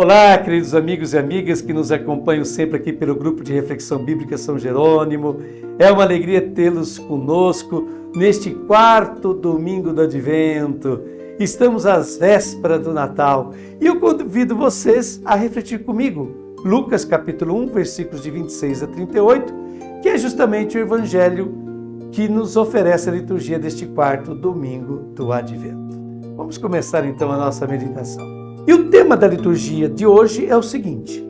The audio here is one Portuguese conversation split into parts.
Olá, queridos amigos e amigas que nos acompanham sempre aqui pelo Grupo de Reflexão Bíblica São Jerônimo. É uma alegria tê-los conosco neste quarto domingo do Advento. Estamos às vésperas do Natal e eu convido vocês a refletir comigo. Lucas capítulo 1, versículos de 26 a 38, que é justamente o Evangelho que nos oferece a liturgia deste quarto domingo do Advento. Vamos começar então a nossa meditação. E o tema da liturgia de hoje é o seguinte: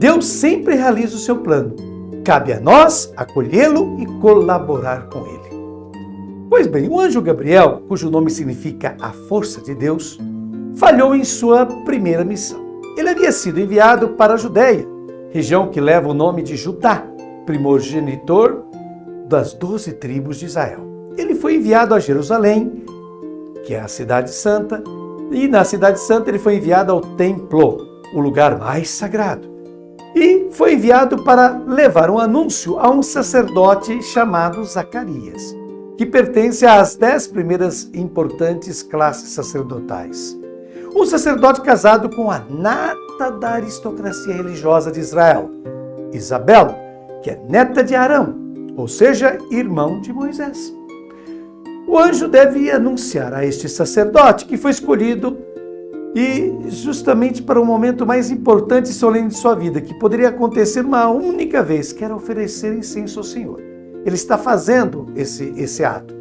Deus sempre realiza o seu plano. Cabe a nós acolhê-lo e colaborar com ele. Pois bem, o anjo Gabriel, cujo nome significa a força de Deus, falhou em sua primeira missão. Ele havia sido enviado para a Judéia, região que leva o nome de Judá, primogenitor das 12 tribos de Israel. Ele foi enviado a Jerusalém, que é a cidade santa, e na cidade santa ele foi enviado ao templo, o lugar mais sagrado. E foi enviado para levar um anúncio a um sacerdote chamado Zacarias, que pertence às 10 primeiras importantes classes sacerdotais. Um sacerdote casado com a nata da aristocracia religiosa de Israel, Isabel, que é neta de Arão, ou seja, irmão de Moisés. O anjo deve anunciar a este sacerdote que foi escolhido e justamente para o momento mais importante e solene de sua vida, que poderia acontecer uma única vez, que era oferecer incenso ao Senhor. Ele está fazendo esse ato.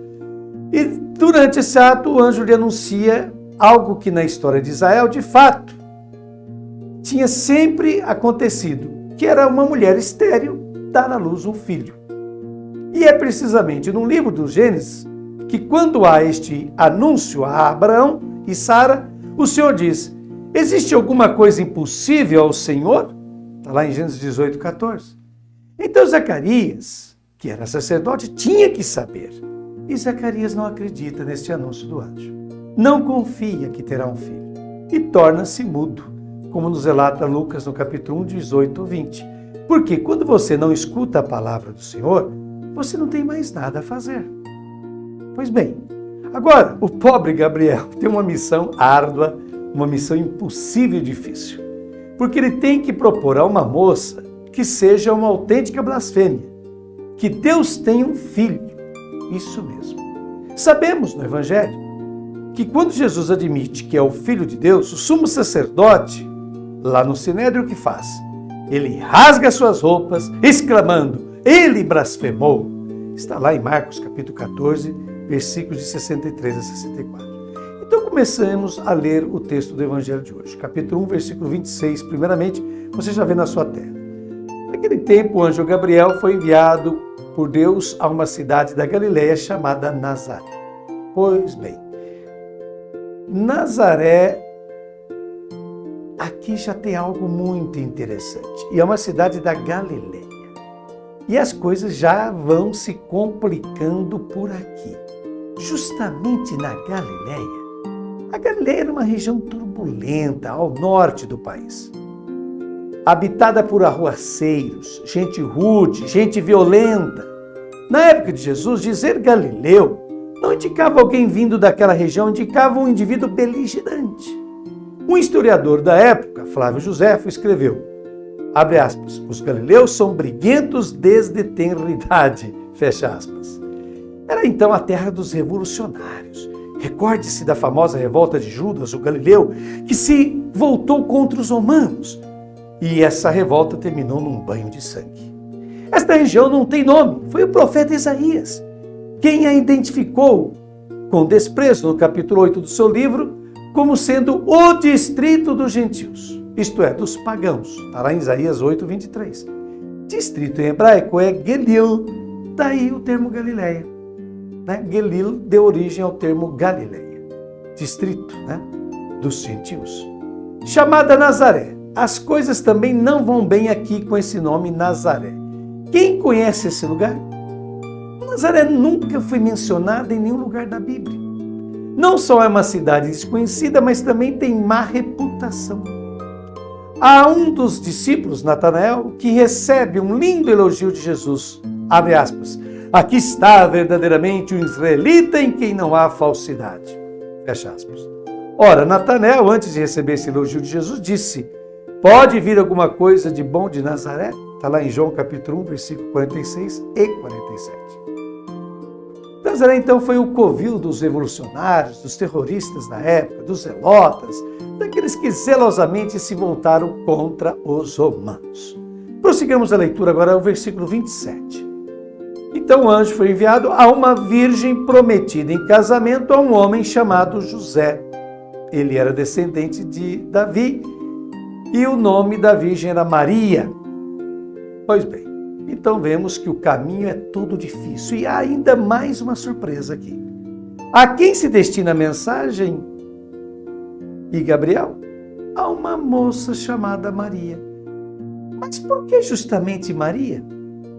E durante esse ato, o anjo lhe anuncia algo que na história de Israel, de fato, tinha sempre acontecido, que era uma mulher estéril dar à luz um filho. E é precisamente no livro do Gênesis que quando há este anúncio a Abraão e Sara, o Senhor diz: existe alguma coisa impossível ao Senhor? Está lá em Gênesis 18, 14. Então Zacarias, que era sacerdote, tinha que saber. E Zacarias não acredita neste anúncio do anjo. Não confia que terá um filho. E torna-se mudo, como nos relata Lucas no capítulo 1, 18 a 20. Porque quando você não escuta a palavra do Senhor, você não tem mais nada a fazer. Pois bem, agora o pobre Gabriel tem uma missão árdua, uma missão impossível e difícil, porque ele tem que propor a uma moça que seja uma autêntica blasfêmia, que Deus tem um filho, isso mesmo. Sabemos no Evangelho que quando Jesus admite que é o Filho de Deus, o sumo sacerdote, lá no Sinédrio, o que faz? Ele rasga suas roupas, exclamando: ele blasfemou. Está lá em Marcos capítulo 14, versículos de 63 a 64. Então começamos a ler o texto do Evangelho de hoje. Capítulo 1, versículo 26, primeiramente, você já vê na sua tela. Naquele tempo, o anjo Gabriel foi enviado por Deus a uma cidade da Galileia chamada Nazaré. Pois bem, Nazaré, aqui já tem algo muito interessante. E é uma cidade da Galileia. E as coisas já vão se complicando por aqui. Justamente na Galileia. A Galileia era uma região turbulenta ao norte do país. Habitada por arruaceiros, gente rude, gente violenta. Na época de Jesus, dizer galileu não indicava alguém vindo daquela região, indicava um indivíduo beligerante. Um historiador da época, Flávio Joséfo, escreveu, abre aspas, os galileus são briguentos desde tenra idade, fecha aspas. Era então a terra dos revolucionários. Recorde-se da famosa revolta de Judas, o galileu, que se voltou contra os romanos. E essa revolta terminou num banho de sangue. Esta região não tem nome, foi o profeta Isaías quem a identificou com desprezo no capítulo 8 do seu livro como sendo o distrito dos gentios, isto é, dos pagãos. Está lá em Isaías 8, 23. Distrito em hebraico é Gelil, daí o termo Galileia. Gelil deu origem ao termo Galileia, distrito dos gentios. Chamada Nazaré. As coisas também não vão bem aqui com esse nome Nazaré. Quem conhece esse lugar? Nazaré nunca foi mencionada em nenhum lugar da Bíblia. Não só é uma cidade desconhecida, mas também tem má reputação. Há um dos discípulos, Natanael, que recebe um lindo elogio de Jesus. Abre aspas. Aqui está verdadeiramente um israelita em quem não há falsidade. Fecha aspas. Ora, Natanael, antes de receber esse elogio de Jesus, disse: Pode vir alguma coisa de bom de Nazaré? Está lá em João capítulo 1, versículo 46 e 47. Nazaré, então, foi o covil dos revolucionários, dos terroristas da época, dos zelotas, daqueles que zelosamente se voltaram contra os romanos. Prossigamos a leitura agora ao versículo 27. Então o anjo foi enviado a uma virgem prometida em casamento a um homem chamado José. Ele era descendente de Davi e o nome da virgem era Maria. Pois bem, então vemos que o caminho é todo difícil e há ainda mais uma surpresa aqui. A quem se destina a mensagem e Gabriel? A uma moça chamada Maria. Mas por que justamente Maria?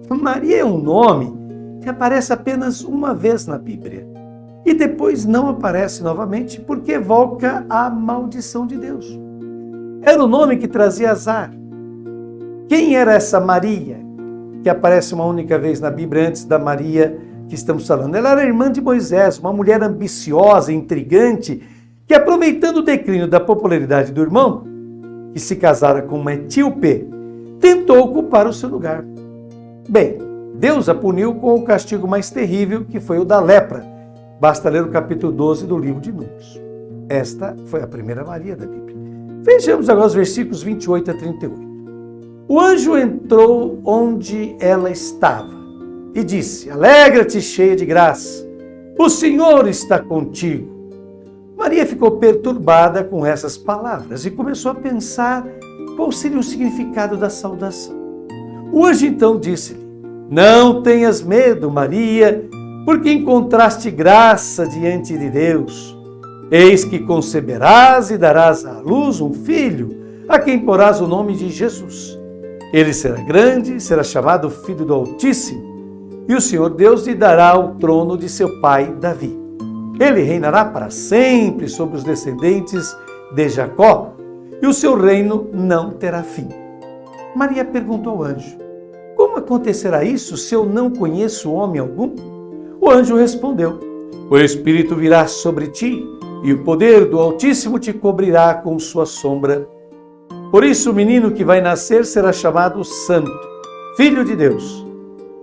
Maria é um nome que aparece apenas uma vez na Bíblia e depois não aparece novamente porque evoca a maldição de Deus. Era o nome que trazia azar. Quem era essa Maria que aparece uma única vez na Bíblia antes da Maria que estamos falando? Ela era irmã de Moisés, uma mulher ambiciosa, intrigante, que aproveitando o declínio da popularidade do irmão, que se casara com uma etíope, tentou ocupar o seu lugar. Bem, Deus a puniu com o castigo mais terrível, que foi o da lepra. Basta ler o capítulo 12 do livro de Números. Esta foi a primeira Maria da Bíblia. Vejamos agora os versículos 28 a 38. O anjo entrou onde ela estava e disse: Alegra-te, cheia de graça, o Senhor está contigo. Maria ficou perturbada com essas palavras e começou a pensar qual seria o significado da saudação. O anjo então disse-lhe: Não tenhas medo, Maria, porque encontraste graça diante de Deus. Eis que conceberás e darás à luz um filho, a quem porás o nome de Jesus. Ele será grande, será chamado Filho do Altíssimo, e o Senhor Deus lhe dará o trono de seu pai Davi. Ele reinará para sempre sobre os descendentes de Jacó, e o seu reino não terá fim. Maria perguntou ao anjo: Como acontecerá isso se eu não conheço homem algum? O anjo respondeu: O Espírito virá sobre ti, e o poder do Altíssimo te cobrirá com sua sombra. Por isso o menino que vai nascer será chamado Santo, Filho de Deus.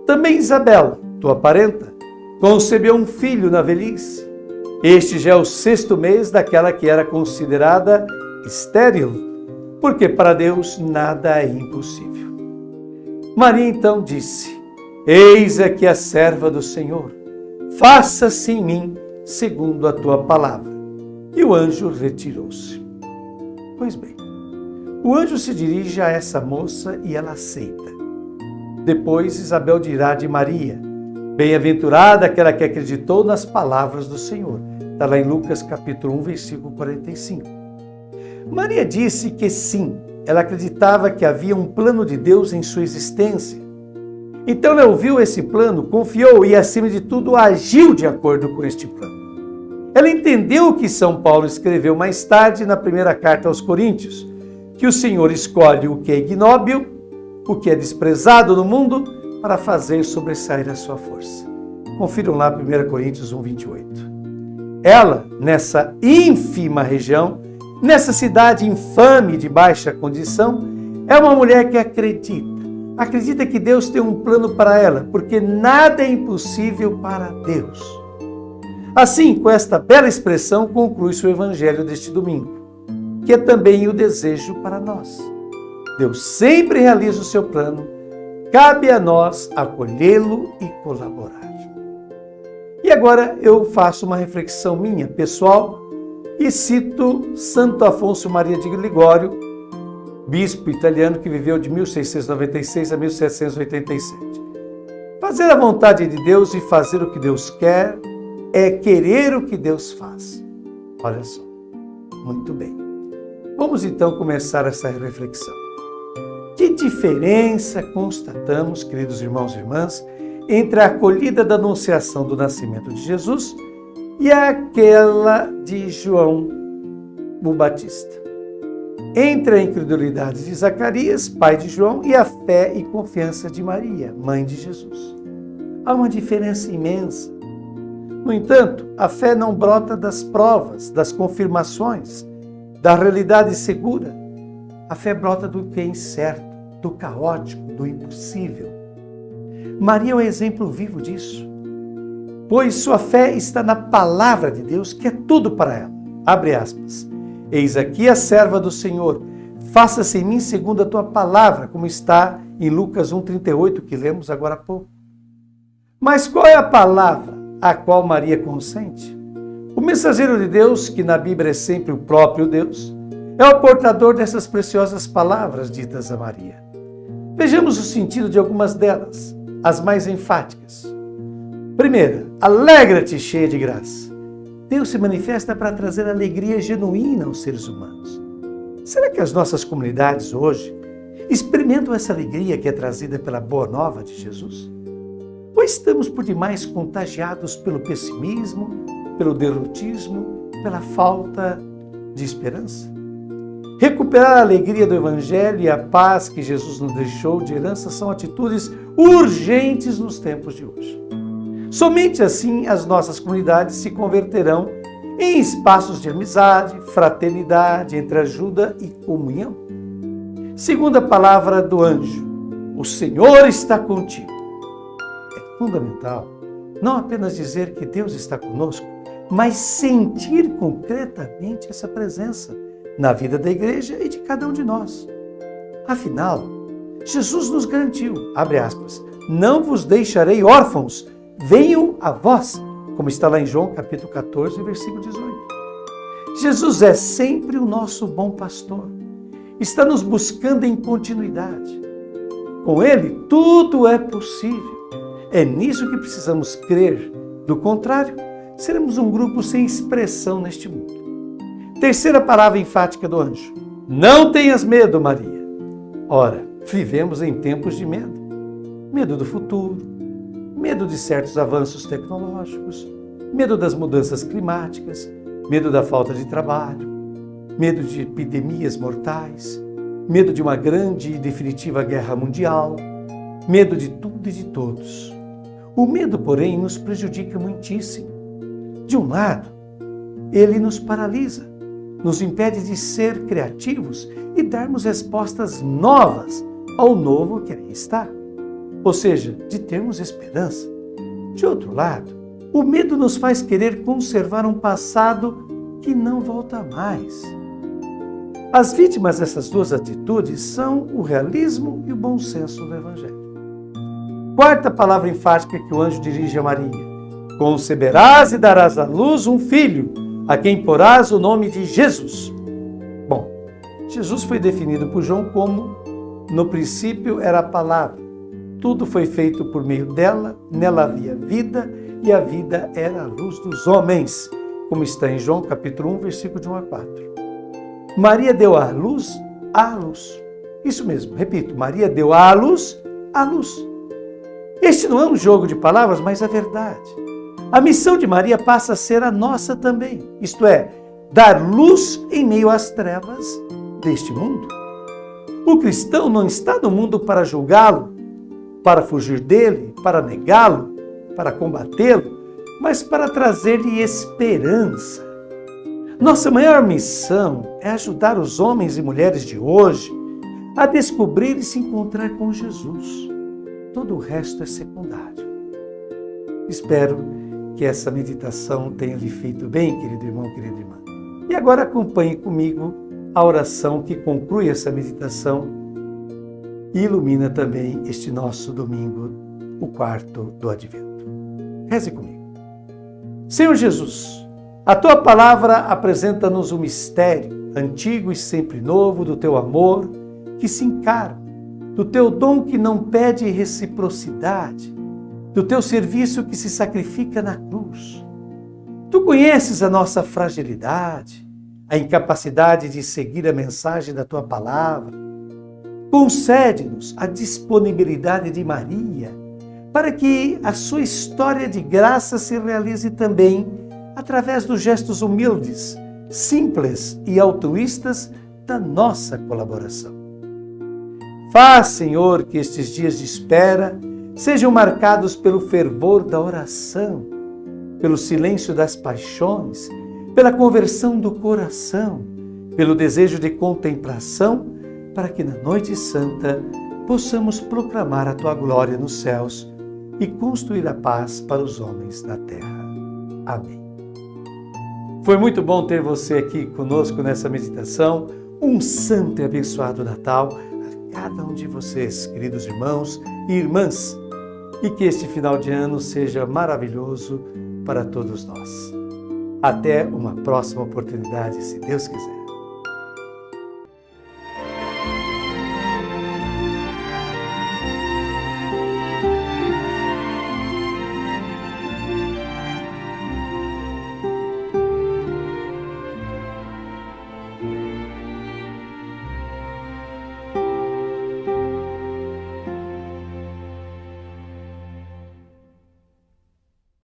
Também Isabel, tua parenta, concebeu um filho na velhice. Este já é o 6º mês daquela que era considerada estéril, porque para Deus nada é impossível. Maria então disse: Eis aqui a serva do Senhor, faça-se em mim segundo a tua palavra. E o anjo retirou-se. Pois bem, o anjo se dirige a essa moça e ela aceita. Depois Isabel dirá de Maria: Bem-aventurada aquela que acreditou nas palavras do Senhor. Está lá em Lucas capítulo 1, versículo 45. Maria disse que sim, ela acreditava que havia um plano de Deus em sua existência. Então ela ouviu esse plano, confiou e, acima de tudo, agiu de acordo com este plano. Ela entendeu o que São Paulo escreveu mais tarde na primeira carta aos Coríntios, que o Senhor escolhe o que é ignóbil, o que é desprezado no mundo, para fazer sobressair a sua força. Confiram lá 1 Coríntios 1, 28. Ela, nessa ínfima região, nessa cidade infame de baixa condição, é uma mulher que acredita que Deus tem um plano para ela, porque nada é impossível para Deus. Assim, com esta bela expressão, conclui-se o evangelho deste domingo, que é também o desejo para nós. Deus sempre realiza o seu plano, cabe a nós acolhê-lo e colaborar. E agora eu faço uma reflexão minha, pessoal, e cito Santo Afonso Maria de Ligório, bispo italiano que viveu de 1696 a 1787. Fazer a vontade de Deus e fazer o que Deus quer é querer o que Deus faz. Olha só, muito bem. Vamos então começar essa reflexão. Que diferença constatamos, queridos irmãos e irmãs, entre a acolhida da anunciação do nascimento de Jesus e aquela de João o Batista? Entre a incredulidade de Zacarias, pai de João, e a fé e confiança de Maria, mãe de Jesus. Há uma diferença imensa. No entanto, a fé não brota das provas, das confirmações, da realidade segura, A fé brota do que é incerto, do caótico, do impossível. Maria é um exemplo vivo disso, pois sua fé está na palavra de Deus, que é tudo para ela. Abre aspas. Eis aqui a serva do Senhor, faça-se em mim segundo a tua palavra, como está em Lucas 1,38, que lemos agora há pouco. Mas qual é a palavra a qual Maria consente? O mensageiro de Deus, que na Bíblia é sempre o próprio Deus, é o portador dessas preciosas palavras ditas a Maria. Vejamos o sentido de algumas delas, as mais enfáticas. Primeira, alegra-te, cheia de graça. Deus se manifesta para trazer alegria genuína aos seres humanos. Será que as nossas comunidades hoje experimentam essa alegria que é trazida pela boa nova de Jesus? Ou estamos por demais contagiados pelo pessimismo, pelo derrotismo, pela falta de esperança? Recuperar a alegria do Evangelho e a paz que Jesus nos deixou de herança são atitudes urgentes nos tempos de hoje. Somente assim as nossas comunidades se converterão em espaços de amizade, fraternidade, entreajuda e comunhão. Segunda palavra do anjo, o Senhor está contigo. É fundamental não apenas dizer que Deus está conosco, mas sentir concretamente essa presença na vida da igreja e de cada um de nós. Afinal, Jesus nos garantiu, abre aspas, não vos deixarei órfãos, venham a vós, como está lá em João capítulo 14, versículo 18. Jesus é sempre o nosso bom pastor, está nos buscando em continuidade. Com Ele, tudo é possível. É nisso que precisamos crer, do contrário, seremos um grupo sem expressão neste mundo. Terceira palavra enfática do anjo. Não tenhas medo, Maria. Ora, vivemos em tempos de medo. Medo do futuro, medo de certos avanços tecnológicos, medo das mudanças climáticas, medo da falta de trabalho, medo de epidemias mortais, medo de uma grande e definitiva guerra mundial, medo de tudo e de todos. O medo, porém, nos prejudica muitíssimo. De um lado, ele nos paralisa, nos impede de ser criativos e darmos respostas novas ao novo que aí está. Ou seja, de termos esperança. De outro lado, o medo nos faz querer conservar um passado que não volta mais. As vítimas dessas duas atitudes são o realismo e o bom senso do Evangelho. Quarta palavra enfática que o anjo dirige a Maria. Conceberás e darás à luz um filho, a quem porás o nome de Jesus. Bom, Jesus foi definido por João como, no princípio era a palavra. Tudo foi feito por meio dela, nela havia vida, e a vida era a luz dos homens, como está em João capítulo 1, versículo de 1 a 4. Maria deu à luz a luz. Isso mesmo, repito, Maria deu à luz a luz. Este não é um jogo de palavras, mas a verdade. A missão de Maria passa a ser a nossa também, isto é, dar luz em meio às trevas deste mundo. O cristão não está no mundo para julgá-lo, para fugir dele, para negá-lo, para combatê-lo, mas para trazer-lhe esperança. Nossa maior missão é ajudar os homens e mulheres de hoje a descobrir e se encontrar com Jesus. Todo o resto é secundário. Espero que essa meditação tenha lhe feito bem, querido irmão, querida irmã. E agora acompanhe comigo a oração que conclui essa meditação e ilumina também este nosso domingo, o quarto do Advento. Reze comigo. Senhor Jesus, a Tua palavra apresenta-nos o mistério, antigo e sempre novo, do Teu amor que se encarna, do Teu dom que não pede reciprocidade, do Teu serviço que se sacrifica na cruz. Tu conheces a nossa fragilidade, a incapacidade de seguir a mensagem da Tua palavra. Concede-nos a disponibilidade de Maria para que a sua história de graça se realize também através dos gestos humildes, simples e altruístas da nossa colaboração. Faz, Senhor, que estes dias de espera sejam marcados pelo fervor da oração, pelo silêncio das paixões, pela conversão do coração, pelo desejo de contemplação, para que na noite santa possamos proclamar a tua glória nos céus e construir a paz para os homens na terra. Amém. Foi muito bom ter você aqui conosco nessa meditação. Um santo e abençoado Natal a cada um de vocês, queridos irmãos e irmãs, e que este final de ano seja maravilhoso para todos nós. Até uma próxima oportunidade, se Deus quiser.